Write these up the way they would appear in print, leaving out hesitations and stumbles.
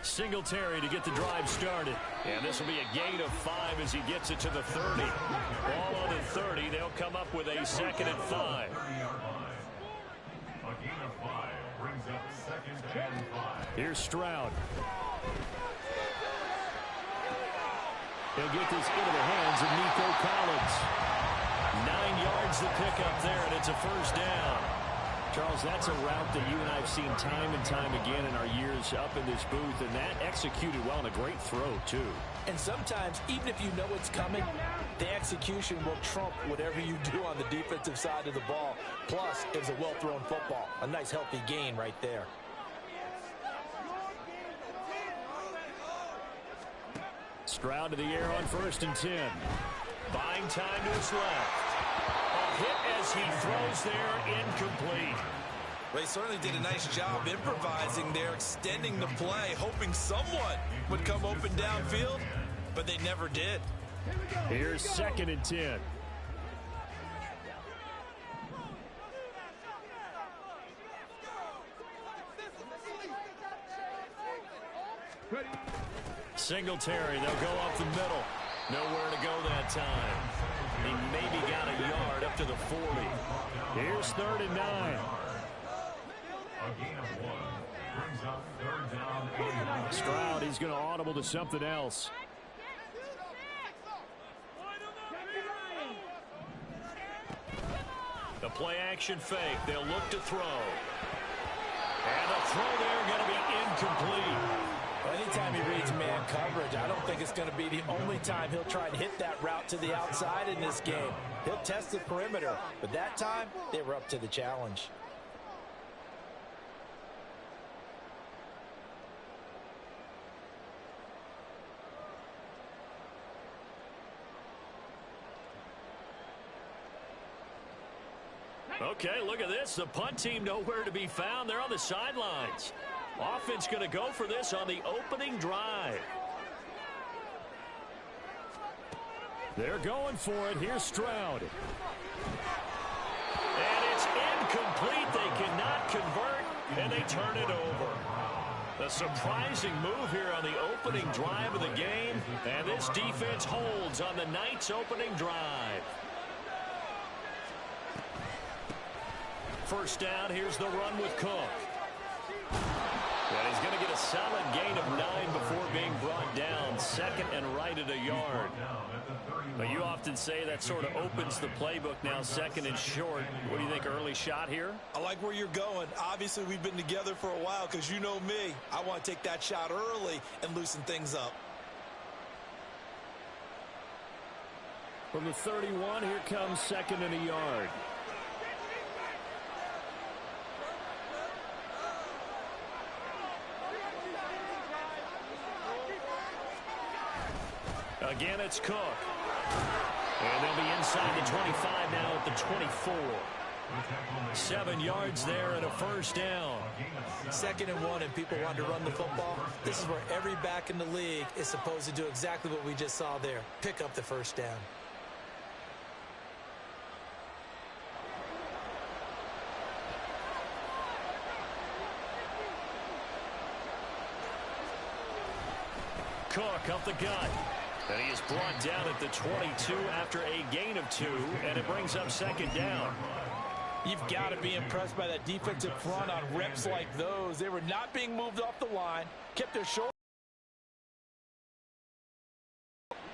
Singletary to get the drive started. And this will be a gain of 5 as he gets it to the 30. Ball on the 30. They'll come up with a 2nd and 5. Here's Stroud. He'll get this into the hands of Nico Collins. 9 yards to pick up there, and it's a first down. Charles, that's a route that you and I have seen time and time again in our years up in this booth, and that executed well and a great throw, too. And sometimes, even if you know it's coming, the execution will trump whatever you do on the defensive side of the ball. Plus, it was a well-thrown football. A nice, healthy gain right there. Stroud to the air on 1st and 10. Buying time to his left. A hit as he throws there, incomplete. Well, he certainly did a nice job improvising there, extending the play, hoping someone would come open downfield, but they never did. Here's 2nd and 10. Singletary, they'll go up the middle. Nowhere to go that time. He maybe got a yard up to the 40. Here's 3rd and 9. Stroud, he's going to audible to something else. The play action fake. They'll look to throw. And the throw there going to be incomplete. Anytime he reads man coverage, I don't think it's going to be the only time he'll try and hit that route to the outside in this game. He'll test the perimeter, but that time, they were up to the challenge. Okay, look at this. The punt team nowhere to be found. They're on the sidelines. Offense going to go for this on the opening drive. They're going for it. Here's Stroud. And it's incomplete. They cannot convert, and they turn it over. A surprising move here on the opening drive of the game, and this defense holds on the night's opening drive. First down, here's the run with Cook. And he's going to get a solid gain of 9 before being brought down. 2nd and right at a yard. But you often say that sort of opens the playbook now, 2nd and short. What do you think, early shot here? I like where you're going. Obviously, we've been together for a while because you know me. I want to take that shot early and loosen things up. From the 31, here comes 2nd and a yard. Again, it's Cook. And they'll be inside the 25 now at the 24. 7 yards there and a first down. 2nd and 1, and people want to run the football. This is where every back in the league is supposed to do exactly what we just saw there. Pick up the first down. Cook up the gut. And he is brought down at the 22 after a gain of 2, and it brings up 2nd down. You've got to be impressed by that defensive front on reps like those. They were not being moved off the line, kept their shoulder,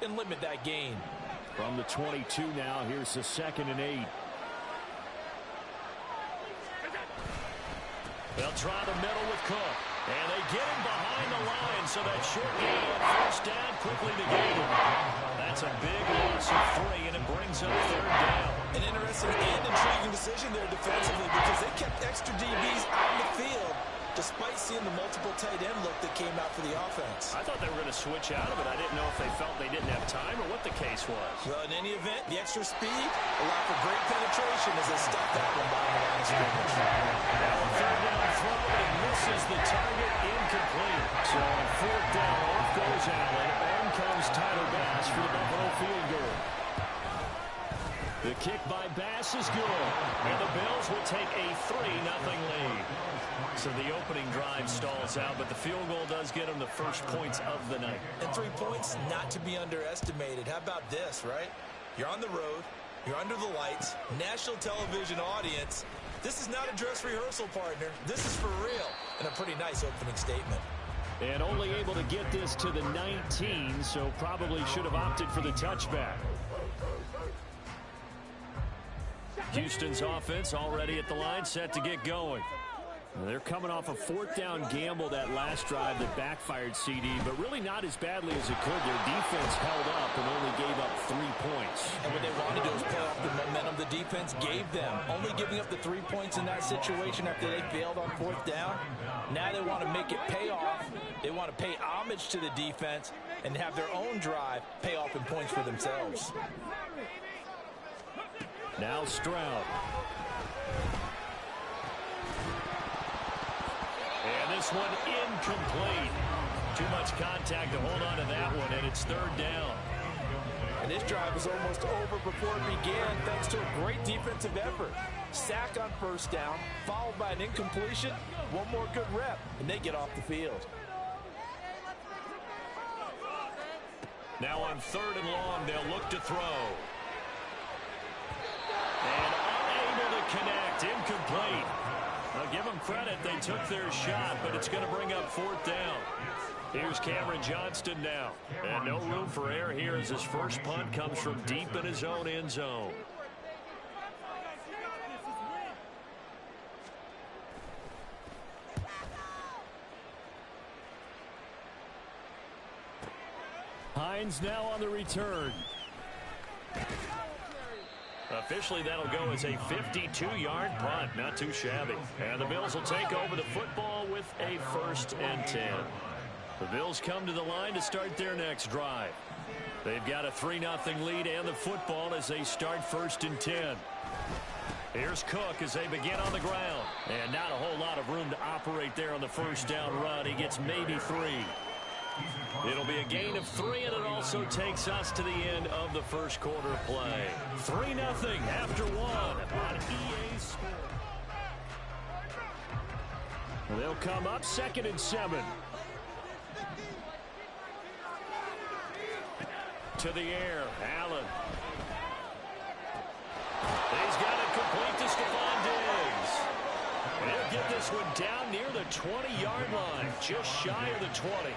and limit that gain. From the 22 now, here's the 2nd and 8. They'll try the middle with Cook. And they get him behind the line, so that short gain on first down quickly negated. That's a big loss of 3, and it brings up 3rd down. An interesting and intriguing decision there defensively because they kept extra DBs on the field despite seeing the multiple tight end look that came out for the offense. I thought they were going to switch out of it. I didn't know if they felt they didn't have time or what the case was. Well, in any event, the extra speed allowed for great penetration as they stopped that one by the line of scrimmage. Now a 3rd down throw, and misses the target, incomplete. So on 4th down, off goes Allen. On comes Tyler Bass for the Buffalo field goal. The kick by Bass is good. And the Bills will take a 3-0 lead. So the opening drive stalls out, but the field goal does get them the first points of the night. And 3 points not to be underestimated. How about this, right? You're on the road. You're under the lights. National television audience. This is not a dress rehearsal, partner. This is for real. And a pretty nice opening statement. And only able to get this to the 19, so probably should have opted for the touchback. Houston's offense already at the line, set to get going. They're coming off a 4th down gamble that last drive that backfired, CD, but really not as badly as it could. Their defense held up and only gave up 3 points. And what they wanted to do is play off the momentum the defense gave them. Only giving up the 3 points in that situation after they failed on 4th down. Now they want to make it pay off. They want to pay homage to the defense and have their own drive pay off in points for themselves. Now Stroud. And this one incomplete. Too much contact to hold on to that one, and it's 3rd down. And this drive was almost over before it began thanks to a great defensive effort. Sack on 1st down, followed by an incompletion. One more good rep, and they get off the field. Now on 3rd and long, they'll look to throw. And unable to connect, incomplete. I'll give them credit, they took their shot, but it's going to bring up 4th down. Here's Cameron Johnston now. And no room for error here as his first punt comes from deep in his own end zone. Hines now on the return. Officially, that'll go as a 52-yard punt. Not too shabby. And the Bills will take over the football with a 1st and 10. The Bills come to the line to start their next drive. They've got a 3-0 lead and the football as they start 1st and 10. Here's Cook as they begin on the ground. And not a whole lot of room to operate there on the 1st down run. He gets maybe 3. It'll be a gain of 3, and it also takes us to the end of the first quarter of play. 3-0 after 1 on EA Sports. They'll come up 2nd and 7. To the air, Allen. He's got it complete to Stephon Diggs. And he'll get this one down near the 20-yard line, just shy of the 20.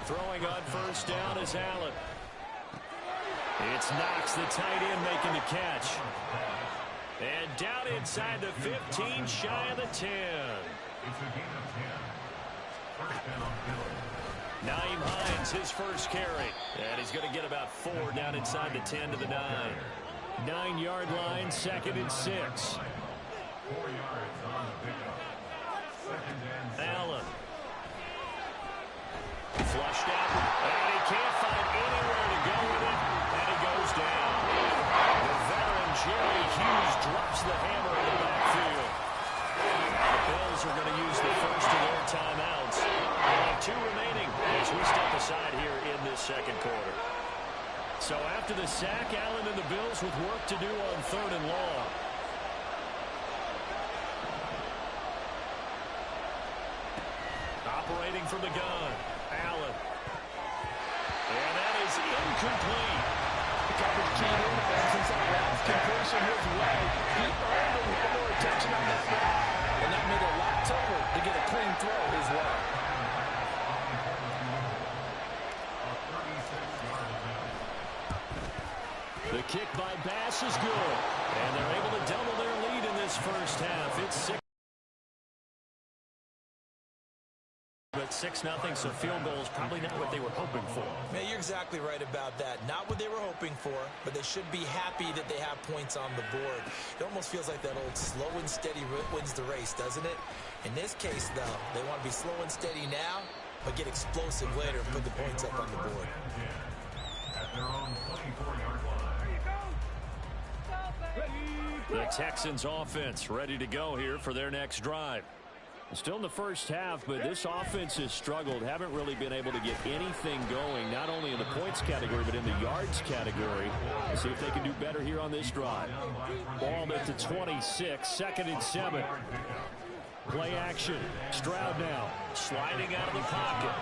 Throwing on 1st down is Allen. It's Knox, the tight end, making the catch. And down inside the 15, shy of the 10. Nyheim Hines, his first carry. And he's going to get about 4 down inside the 10 to the 9. 9-yard line, 2nd and 6. Allen. Flushed out, and he can't find anywhere to go with it, and he goes down. The veteran Jerry Hughes drops the hammer in the backfield. The Bills are going to use the first of their timeouts. They have 2 remaining as we step aside here in this 2nd quarter. So after the sack, Allen and the Bills with work to do on 3rd and long. Operating from the gun, Allen. And that is incomplete. The coverage keyed in, and since that route completion his way, he earned a little more attention on that route, and that made it a lot tougher to get a clean throw his way. The kick by Bass is good, and they're able to double their lead in this first half. It's 6. But 6-0, so field goal is probably not what they were hoping for. Man, you're exactly right about that. Not what they were hoping for, but they should be happy that they have points on the board. It almost feels like that old slow and steady wins the race, doesn't it? In this case, though, they want to be slow and steady now, but get explosive later and put the points up on the board. The Texans offense ready to go here for their next drive. Still in the first half, but this offense has struggled. Haven't really been able to get anything going, not only in the points category, but in the yards category. Let's see if they can do better here on this drive. Ball at the 26, 2nd and 7. Play action. Stroud now, sliding out of the pocket.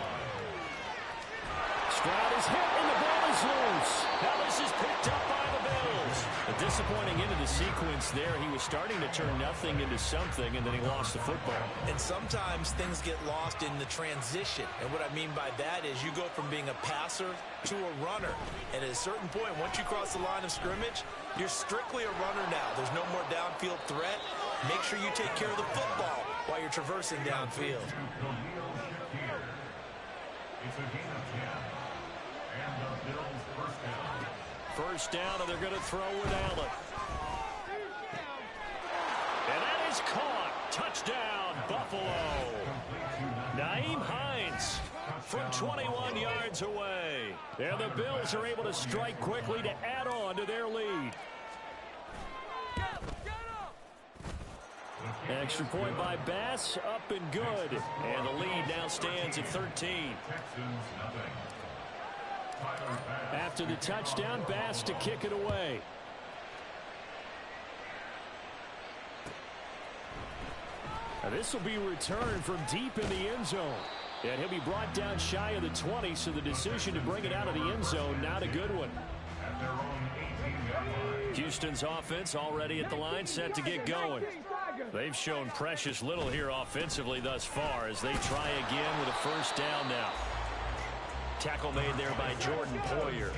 Stroud is hit, and the ball is loose. Now this is picked up by the Bills. A disappointing end of the sequence there. He was starting to turn nothing into something, and then he lost the football. And sometimes things get lost in the transition. And what I mean by that is you go from being a passer to a runner. And at a certain point, once you cross the line of scrimmage, you're strictly a runner now. There's no more downfield threat. Make sure you take care of the football while you're traversing downfield. First down, and they're going to throw with Allen. And that is caught. Touchdown, Buffalo. Nyheim Hines from 21 yards away. And the Bills are able to strike quickly to add on to their lead. Extra point by Bass, up and good. And the lead now stands at 13. After the touchdown, Bass to kick it away. Now this will be returned from deep in the end zone. And he'll be brought down shy of the 20, so the decision to bring it out of the end zone, not a good one. Houston's offense already at the line, set to get going. They've shown precious little here offensively thus far as they try again with a first down now. Tackle made there by Jordan Poyer.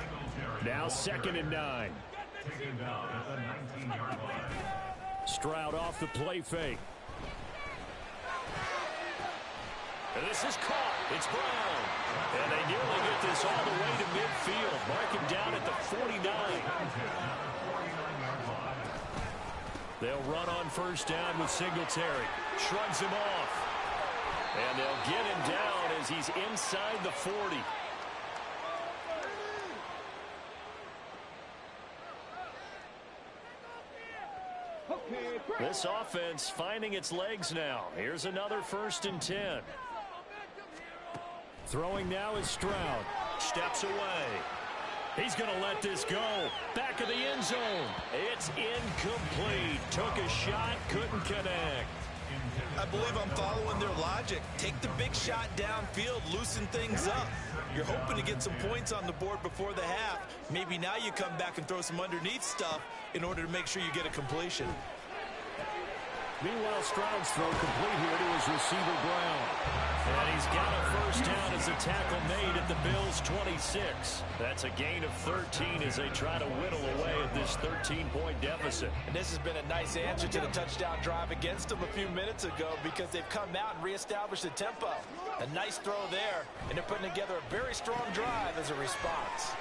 Now 2nd and 9. Stroud off the play fake. And this is caught. It's Brown. And they nearly get this all the way to midfield. Mark him down at the 49. They'll run on first down with Singletary. Shrugs him off. And they'll get him down as he's inside the 40. This offense finding its legs now. Here's another 1st and 10. Throwing now is Stroud. Steps away. He's going to let this go. Back of the end zone. It's incomplete. Took a shot, couldn't connect. I believe I'm following their logic. Take the big shot downfield, loosen things up. You're hoping to get some points on the board before the half. Maybe now you come back and throw some underneath stuff in order to make sure you get a completion. Meanwhile, Stroud's throw complete here to his receiver, Brown. And he's got a first down as a tackle made at the Bills' 26. That's a gain of 13 as they try to whittle away at this 13-point deficit. And this has been a nice answer to the touchdown drive against them a few minutes ago because they've come out and reestablished the tempo. A nice throw there, and they're putting together a very strong drive as a response.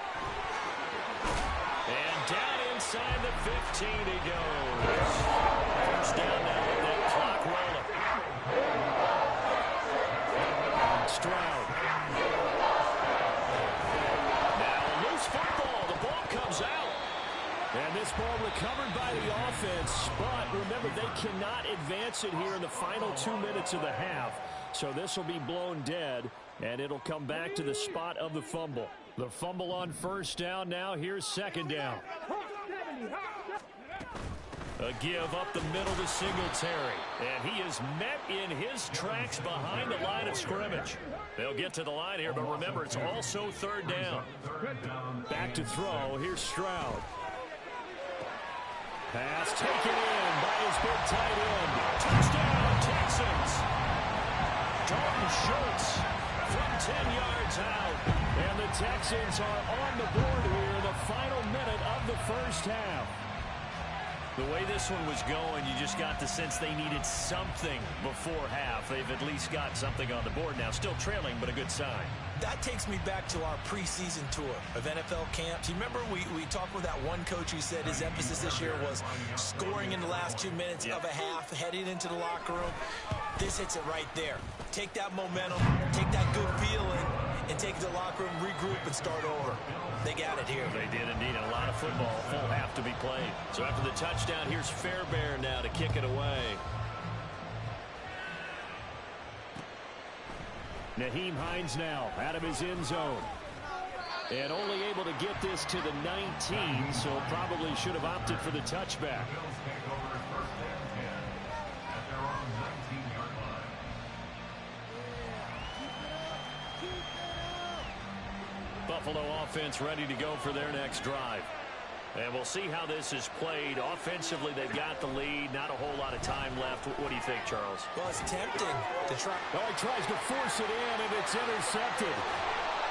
And down inside the 15 he goes. First down now with that clock rolling. Stroud. Now a loose football. The ball comes out. And this ball recovered by the offense. But remember, they cannot advance it here in the final 2 minutes of the half. So this will be blown dead. And it'll come back to the spot of the fumble. The fumble on first down now. Here's 2nd down. A give up the middle to Singletary. And he is met in his tracks behind the line of scrimmage. They'll get to the line here, but remember, it's also 3rd down. Back to throw. Here's Stroud. Pass taken in by his big tight end. Touchdown, Texans. Dalton Schultz from 10 yards out. And the Texans are on the board here in the final minute of the first half. The way this one was going, you just got the sense they needed something before half. They've at least got something on the board now. Still trailing, but a good sign. That takes me back to our preseason tour of NFL camps. You remember we talked with that one coach who said his emphasis this year was scoring in the last 2 minutes of a half, heading into the locker room. This hits it right there. Take that momentum, take that good feeling, and take it to the locker room, regroup, and start over. They got it here. They did indeed. And a lot of football, full half to be played. So after the touchdown, here's Fairbairn now to kick it away. Nyheim Hines now out of his end zone. And only able to get this to the 19, so probably should have opted for the touchback. Buffalo offense ready to go for their next drive. And we'll see how this is played. Offensively, they've got the lead. Not a whole lot of time left. What do you think, Charles? Well, it's tempting to try. Oh, he tries to force it in, and it's intercepted.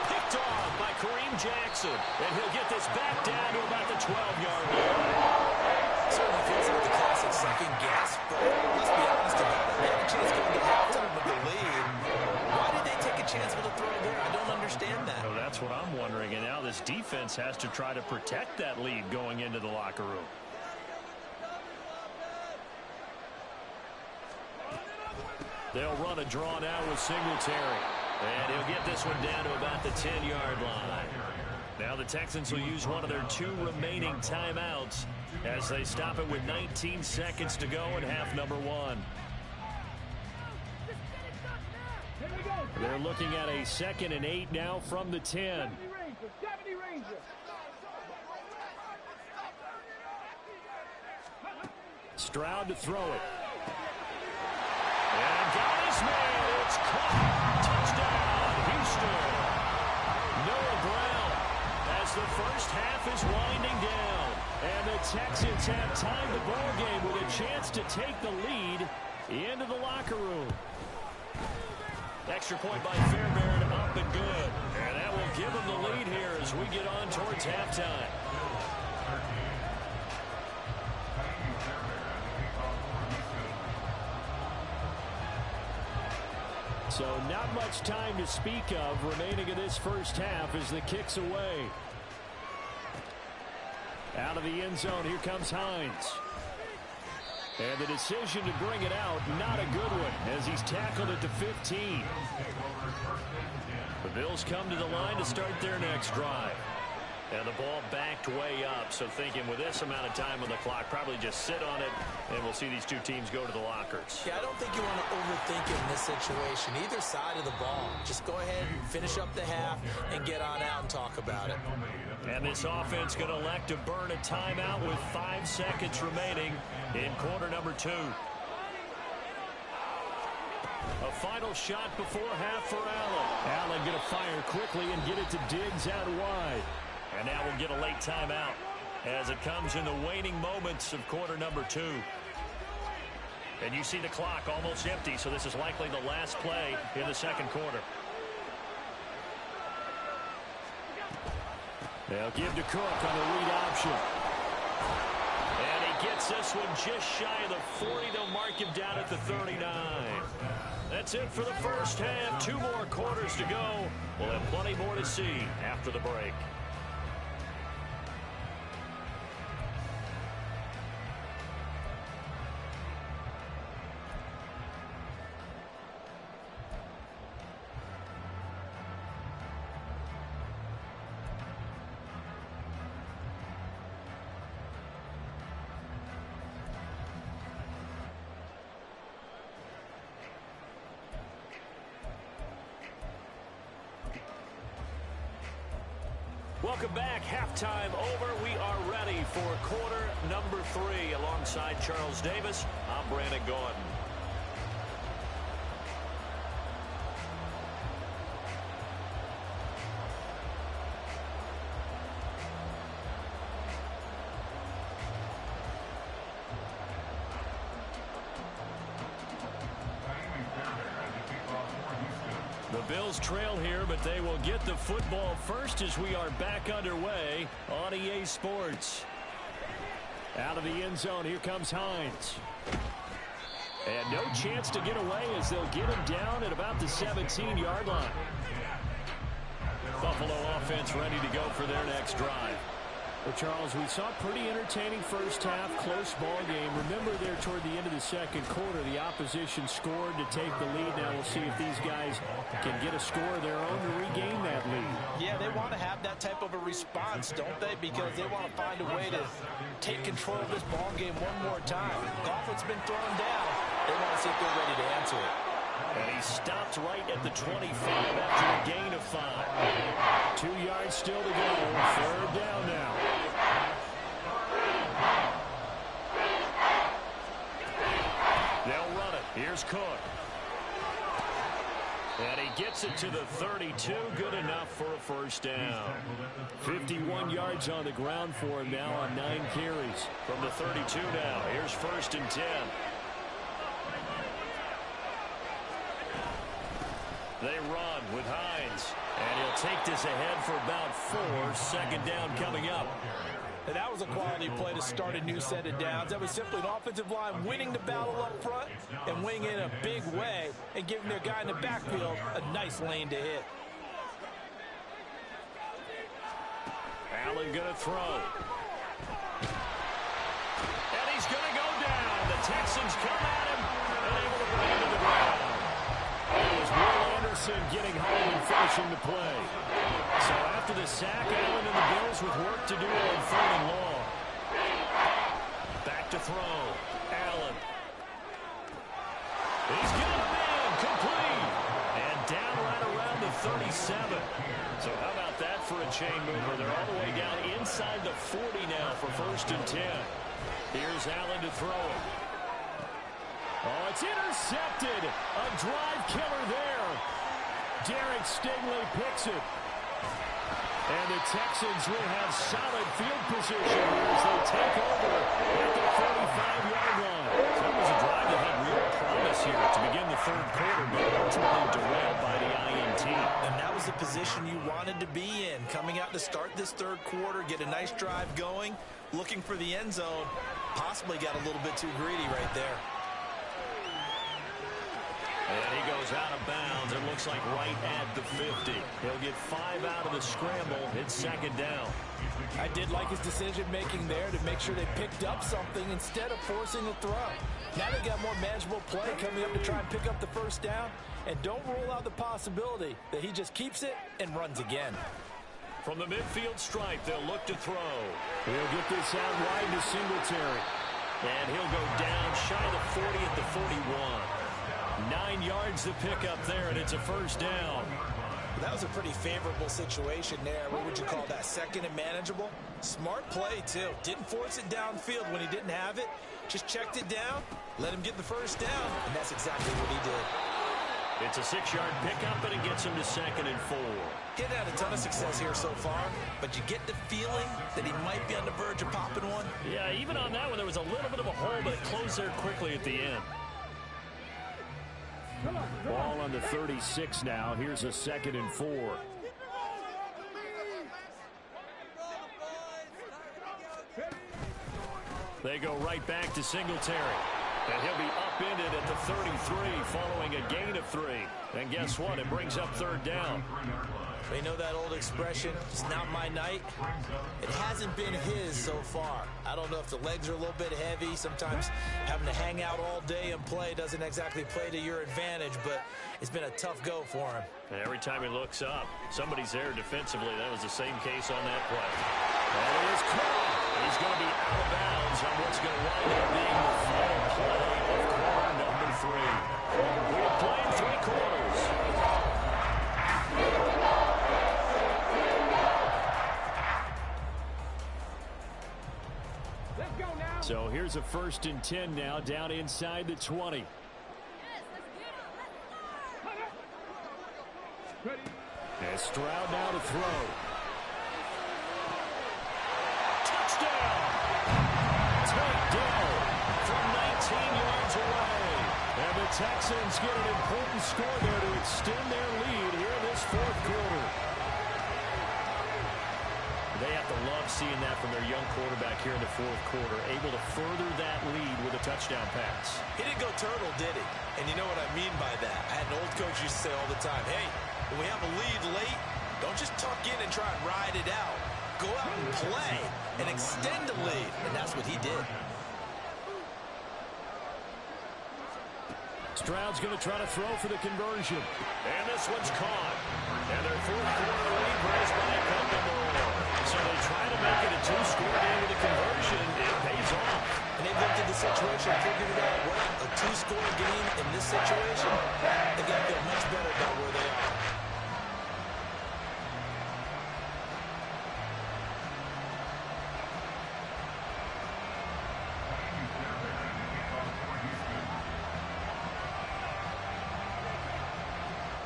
Picked off by Kareem Jackson. And he'll get this back down to about the 12-yard line. Certainly feels like the classic second guess, but let's be honest about it. They had a chance going to halftime with the lead. Why did they take a chance with a throw there? I don't understand that. Well, that's what I'm wondering. And now this defense has to try to protect that lead going into the locker room. They'll run a draw now with Singletary. And he'll get this one down to about the 10-yard line. Now the Texans will use one of their 2 remaining timeouts as they stop it with 19 seconds to go in half number 1. They're looking at a 2nd and 8 now from the 10. Stroud to throw it. And got his man. It's caught. Touchdown, Houston. Noah Brown as the first half is winding down. And the Texans have tied the ball game with a chance to take the lead into the locker room. Extra point by Fairbairn, up and good. And that will give them the lead here as we get on towards halftime. So not much time to speak of remaining in this first half as the kick's away. Out of the end zone, here comes Hines. And the decision to bring it out, not a good one, as he's tackled at the 15. The Bills come to the line to start their next drive. And the ball backed way up, so thinking with this amount of time on the clock, probably just sit on it, and we'll see these 2 teams go to the lockers. Yeah, I don't think you want to overthink it in this situation, either side of the ball. Just go ahead and finish up the half and get on out and talk about it. And this offense going to elect to burn a timeout with 5 seconds remaining in quarter number 2. A final shot before half for Allen. Allen going to fire quickly and get it to Diggs out wide. And now we'll get a late timeout as it comes in the waning moments of quarter number 2. And you see the clock almost empty, so this is likely the last play in the second quarter. They'll give to Cook on the read option. And he gets this one just shy of the 40. They'll mark him down at the 39. That's it for the first half. 2 more quarters to go. We'll have plenty more to see after the break. Welcome back. Halftime over. We are ready for quarter number 3. Alongside Charles Davis, I'm Brandon Gordon. The Bills trail here, but they will get the football first as we are back underway on EA Sports. Out of the end zone, here comes Hines. And no chance to get away as they'll get him down at about the 17-yard line. Buffalo offense ready to go for their next drive. Well, Charles, we saw a pretty entertaining first half, close ball game. Remember there toward the end of the second quarter, the opposition scored to take the lead. Now we'll see if these guys can get a score of their own to regain that lead. Yeah, they want to have that type of a response, don't they? Because they want to find a way to take control of this ball game one more time. Golf has been thrown down. They want to see if they're ready to answer it. And he stopped right at the 25 after a gain of 5. 2 yards still to go. Third down now. They'll run it. Here's Cook. And he gets it to the 32. Good enough for a first down. 51 yards on the ground for him now on 9 carries. From the 32 now. Here's 1st and 10. They run with Hines. And he'll take this ahead for about 4. 2nd down coming up. And that was a quality play to start a new set of downs. That was simply an offensive line winning the battle up front and winning in a big way and giving their guy in the backfield a nice lane to hit. Allen going to throw. And he's going to go down. The Texans come at him and able to bring him to the ground. It was Will Anderson getting home and finishing the play. So after the sack, Allen and the Bills with work to do on 3rd and long. Back to throw. Allen. He's got a man complete. And down right around the 37. So how about that for a chain mover? They're all the way down inside the 40 now for 1st and 10. Here's Allen to throw it. Oh, it's intercepted. A drive killer there. Derek Stingley picks it. And the Texans will have solid field position as they take over at the 45-yard line. So that was a drive that had real promise here to begin the 3rd quarter, but ultimately derailed by the INT. And that was the position you wanted to be in. Coming out to start this 3rd quarter, get a nice drive going, looking for the end zone. Possibly got a little bit too greedy right there. And he goes out of bounds. It looks like right at the 50. He'll get 5 out of the scramble. It's 2nd down. I did like his decision-making there to make sure they picked up something instead of forcing a throw. Now they got more manageable play coming up to try and pick up the 1st down. And don't rule out the possibility that he just keeps it and runs again. From the midfield stripe, they'll look to throw. He'll get this out wide to Singletary. And he'll go down shy of the 40 at the 41. 9 yards to pick up there, and it's a 1st down. That was a pretty favorable situation there. What would you call that? 2nd and manageable? Smart play, too. Didn't force it downfield when he didn't have it. Just checked it down, let him get the 1st down, and that's exactly what he did. It's a 6-yard pickup, and it gets him to 2nd and 4. He hasn't had a ton of success here so far, but you get the feeling that he might be on the verge of popping one. Yeah, even on that one, there was a little bit of a hole, but it closed there quickly at the end. Ball on the 36 now. Here's a 2nd and 4. They go right back to Singletary. And he'll be upended at the 33 following a gain of 3. And guess what? It brings up 3rd down. You know that old expression, it's not my night? It hasn't been his so far. I don't know if the legs are a little bit heavy. Sometimes having to hang out all day and play doesn't exactly play to your advantage, but it's been a tough go for him. And every time he looks up, somebody's there defensively. That was the same case on that play. And it is caught. He's going to be out of bounds on what's going to wind up being the final play of quarter number 3. We have played 3 quarters. So here's a 1st and 10 now, down inside the 20. And Stroud now to throw. Touchdown! Take down from 19 yards away. And the Texans get an important score there to extend their lead here this 4th quarter. They have to love seeing that from their young quarterback here in the 4th quarter, able to further that lead with a touchdown pass. He didn't go turtle, did he? And you know what I mean by that. I had an old coach used to say all the time, hey, when we have a lead late, don't just tuck in and try and ride it out. Go out and play and extend the lead. And that's what he did. Stroud's going to try to throw for the conversion. And this one's caught. And their 4th quarter lead raised by a couple more. So they try to make it a 2-score game with a conversion. It pays off. And they've looked at the this situation, figured it out. What a two-score game in this situation. They got to feel much better about where they are.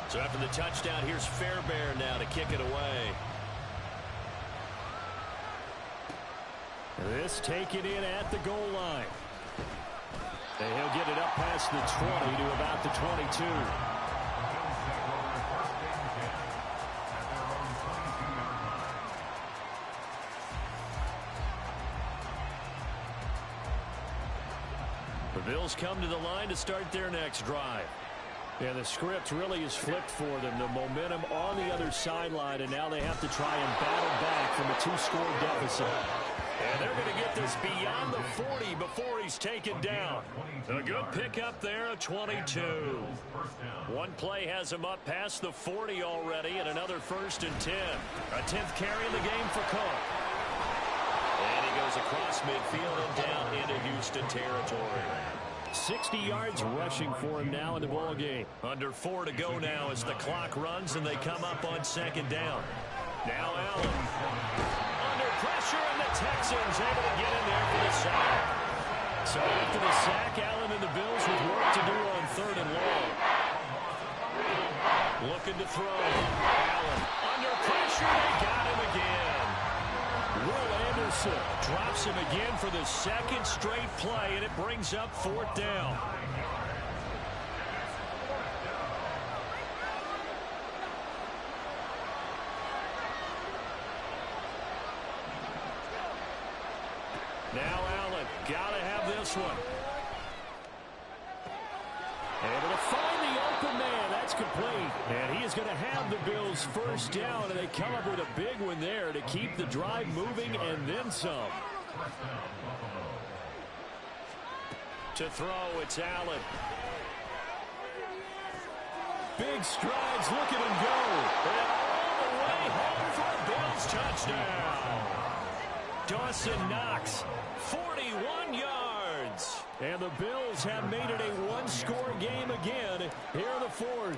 So after the touchdown, here's Fairbairn now to kick it away. This taken in at the goal line. And he'll get it up past the 20 to about the 22. The Bills come to the line to start their next drive. And the script really is flipped for them. The momentum on the other sideline, and now they have to try and battle back from a two-score deficit. And they're going to get this beyond the 40 before he's taken down. A good pickup there, a 22. One play has him up past the 40 already, and another 1st and 10. A 10th carry in the game for Cook. And he goes across midfield and down into Houston territory. 60 yards rushing for him now in the ball game. Under 4 to go now as the clock runs and they come up on 2nd down. Now Allen under pressure, and the Texans able to get in there for the sack. So after the sack, Allen and the Bills with work to do on 3rd and long. Looking to throw. Allen under pressure. They got him again. Will Anderson drops him again for the 2nd straight play, and it brings up 4th down. Now Allen, gotta have this one. Able to find the open man. That's complete. And he is going to have the Bills 1st down, and they come up with a big one there to keep the drive moving and then some. To throw, it's Allen. Big strides. Look at him go. And all the way home for a Bills touchdown. Dawson Knox, 41 yards. And the Bills have made it a one-score game again here in the 4th.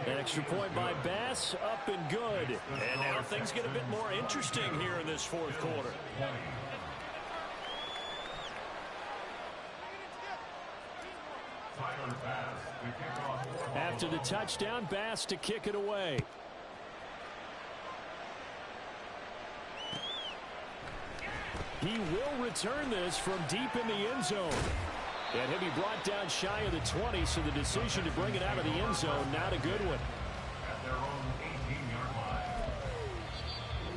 An extra point by Bass, up and good. And now things get a bit more interesting here in this 4th quarter. After the touchdown, Bass to kick it away. He will return this from deep in the end zone. And he'll be brought down shy of the 20, so the decision to bring it out of the end zone, not a good one.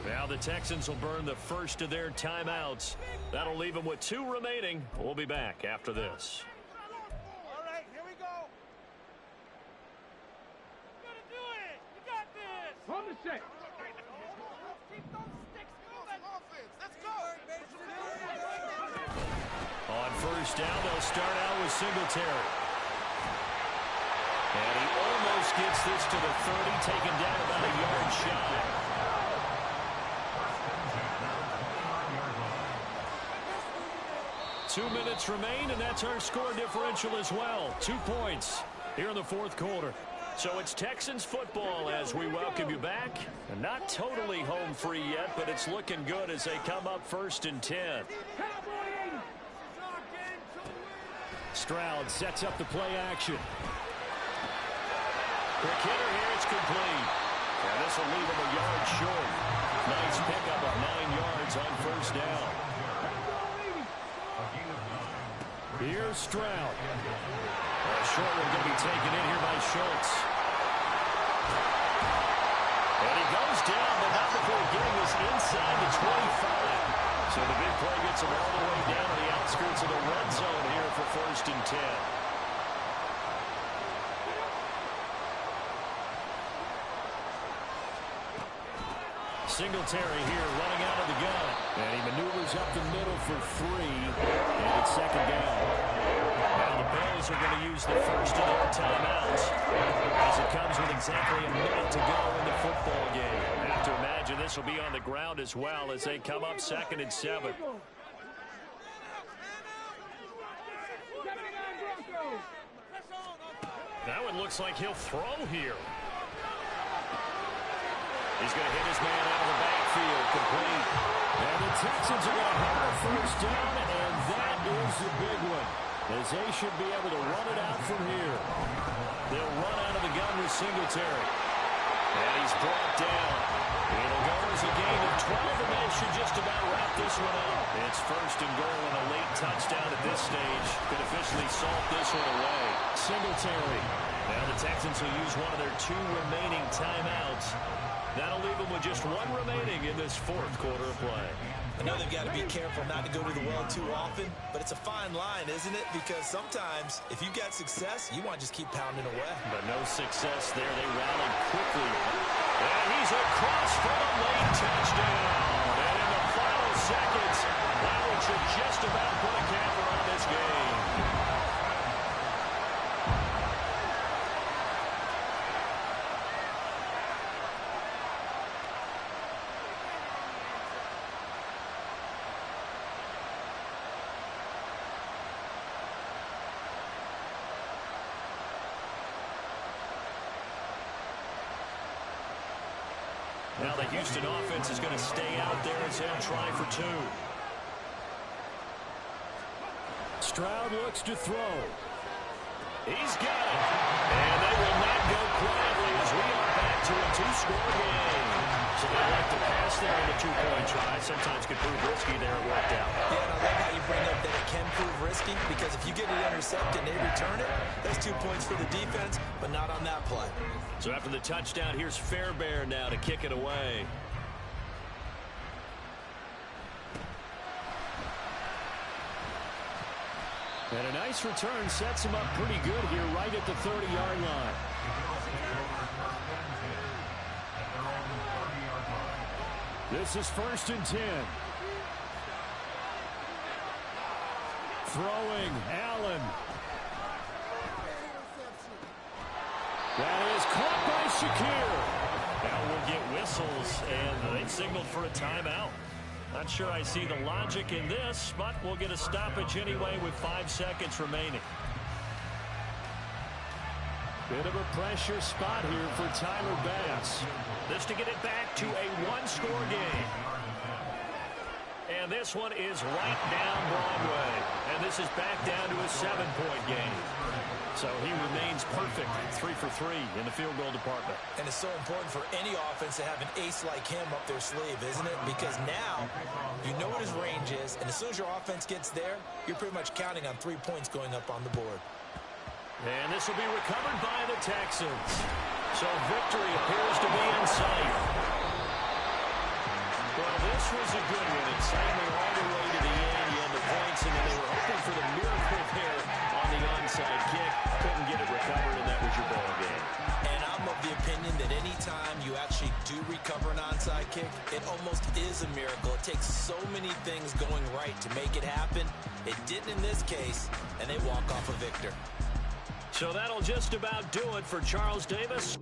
Now the Texans will burn the first of their timeouts. That'll leave them with 2 remaining. We'll be back after this. All right, here we go. You're gonna do it. You got this. From the set. Keep those sticks moving. Let's go. On 1st down, they'll start out with Singletary. And he almost gets this to the 30, taken down about a yard shy. Two minutes remain, and that's our score differential as well. 2 points here in the 4th quarter. So it's Texans football as we welcome you back. And not totally home free yet, but it's looking good as they come up 1st and 10. Stroud sets up the play action. Quick hitter here, it's complete. And this will leave him a yard short. Nice pickup of 9 yards on 1st down. Here's Stroud. A short one going to be taken in here by Schultz. And he goes down, but not before getting this inside the 25. So the big play gets him all the way down to the outskirts of the red zone here for 1st and 10. Singletary here running out of the gun. And he maneuvers up the middle for 3. And it's 2nd down. Now the Bills are going to use the first of their timeouts as it comes with exactly a minute to go in the football game. After Madden imagine this will be on the ground as well as they come up 2nd and 7. That one looks like he'll throw here. He's going to hit his man out of the backfield, complete. And the Texans are going to have a first down, and that is the big one, as they should be able to run it out from here. They'll run out of the gun with Singletary. And he's brought down. It'll go as a gain of 12, and they should just about wrap this one up. It's 1st and goal and a late touchdown at this stage. Could officially salt this one away. Singletary. Now the Texans will use one of their 2 remaining timeouts. That'll leave them with just 1 remaining in this 4th quarter of play. I know they've got to be careful not to go to the well too often, but it's a fine line, isn't it? Because sometimes, if you've got success, you want to just keep pounding away. But no success there. They rallied quickly. And he's across for a late touchdown. And in the final seconds, that one should just about put a camper on this game. Now the Houston offense is going to stay out there as they'll try for 2. Stroud looks to throw. He's got it. And they will not go quietly as we are back to a 2-score game. So they like to pass there on the 2-point try. Sometimes could prove risky there. It worked out. Yeah, and I love how you bring up that it can prove risky, because if you get it intercepted and they return it, that's 2 points for the defense, but not on that play. So after the touchdown, here's Fairbairn now to kick it away. And a nice return sets him up pretty good here right at the 30-yard line. This is 1st and 10. Throwing, Allen. That is caught by Shakir. Now we'll get whistles, and they signaled for a timeout. Not sure I see the logic in this, but we'll get a stoppage anyway with 5 seconds remaining. Bit of a pressure spot here for Tyler Bass. This to get it back to a 1-score game. And this one is right down Broadway. And this is back down to a 7-point game. So he remains perfect, 3 for 3 in the field goal department. And it's so important for any offense to have an ace like him up their sleeve, isn't it? Because now you know what his range is, and as soon as your offense gets there, you're pretty much counting on 3 points going up on the board. And this will be recovered by the Texans. So victory appears to be in sight. Well, this was a good one. Excitement all the way to the end. You had the points, and then they were hoping for the miracle there on the onside kick. Couldn't get it recovered, and that was your ball game. And I'm of the opinion that any time you actually do recover an onside kick, it almost is a miracle. It takes so many things going right to make it happen. It didn't in this case, and they walk off a victor. So that'll just about do it for Charles Davis.